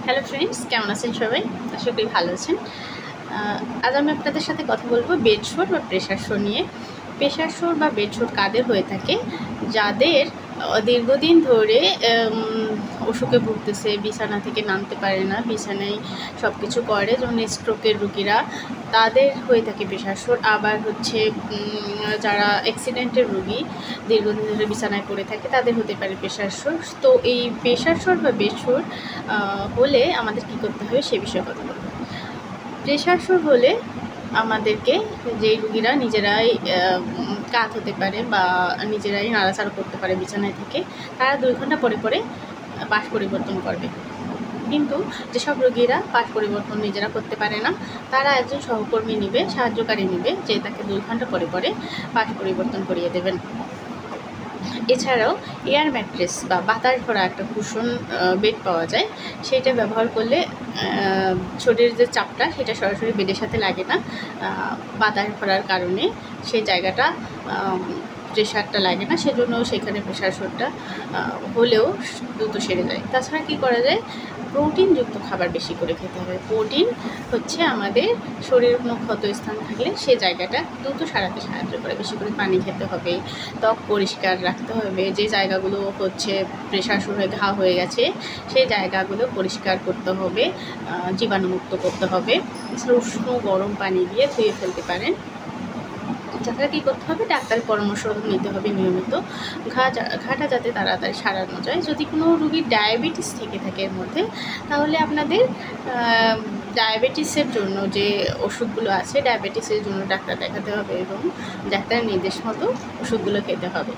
Hello friends, কেমন আছেন সবাই? আশা করি ভালো আছেন। আজ আমি আপনাদের সাথে কথা বলবো বেড শোর বা প্রেশার শো নিয়ে। প্রেশার শোর বা বেড শোর কাদের হয়ে থাকে? যাদের দীর্ঘদিন ধরে অসুখে ভুগতেছে, বিছানা থেকে নামতে পারে না, বিছানায় সব কিছু করে, যেমন স্ট্রোকের রুগীরা, তাদের হয়ে থাকে প্রেশার শোর। আবার হচ্ছে যারা অ্যাক্সিডেন্টের রুগী, দীর্ঘদিন ধরে বিছানায় পড়ে থাকে, তাদের হতে পারে প্রেশার শোর। তো এই প্রেশার শোর বা বেড শোর হলে আমাদের কী করতে হবে সে বিষয়ে কথা বলব। প্রেশার শোর হলে আমাদেরকে, যেই রুগীরা নিজেরাই কাত হতে পারে বা নিজেরাই নাড়াচাড়া করতে পারে বিছানায় থেকে, তারা 2 ঘন্টা পরে পরে পাশ পরিবর্তন করবে। কিন্তু যেসব রোগীরা পাশ পরিবর্তন নিজেরা করতে পারে না, তারা একজন সহকর্মী নেবে, সাহায্যকারী নেবে, যে তাকে 2 ঘন্টা পরে পরে পাশ পরিবর্তন করিয়ে দেবেন। এছাড়াও এয়ার ম্যাট্রেস বা বাতাস ভরা একটা কুশন বেড পাওয়া যায়, সেটা ব্যবহার করলে শরীরের যে চাপটা সেটা সরাসরি বেডের সাথে লাগে না, বাতাস ভরার কারণে সেই জায়গাটা প্রেশারটা লাগে না, সেজন্য সেখানে প্রেশার শোরটা হলেও দ্রুত সেরে যায়। তাছাড়া কী করা যায়? প্রোটিনযুক্ত খাবার বেশি করে খেতে হবে। প্রোটিন হচ্ছে আমাদের শরীরের কোনো ক্ষত স্থান থাকলে সে জায়গাটা দ্রুত সারাতে সাহায্য করে। বেশি করে পানি খেতে হবে, ত্বক পরিষ্কার রাখতে হবে, যে জায়গাগুলো হচ্ছে প্রেশার শোর হয়ে ঘা হয়ে গেছে সেই জায়গাগুলো পরিষ্কার করতে হবে, জীবাণুমুক্ত করতে হবে। উষ্ণ গরম পানি দিয়ে ধুয়ে ফেলতে পারেন। তাছাড়া কী করতে হবে? ডাক্তারের পরামর্শ নিতে হবে নিয়মিত, ঘাটা যাতে তাড়াতাড়ি সারানো যায়। যদি কোনো রুগীর ডায়াবেটিস থেকে থাকে এর মধ্যে, তাহলে আপনাদের ডায়াবেটিসের জন্য যে ওষুধগুলো আছে, ডায়াবেটিসের জন্য ডাক্তার দেখাতে হবে এবং ডাক্তারের নির্দেশ মতো ওষুধগুলো খেতে হবে।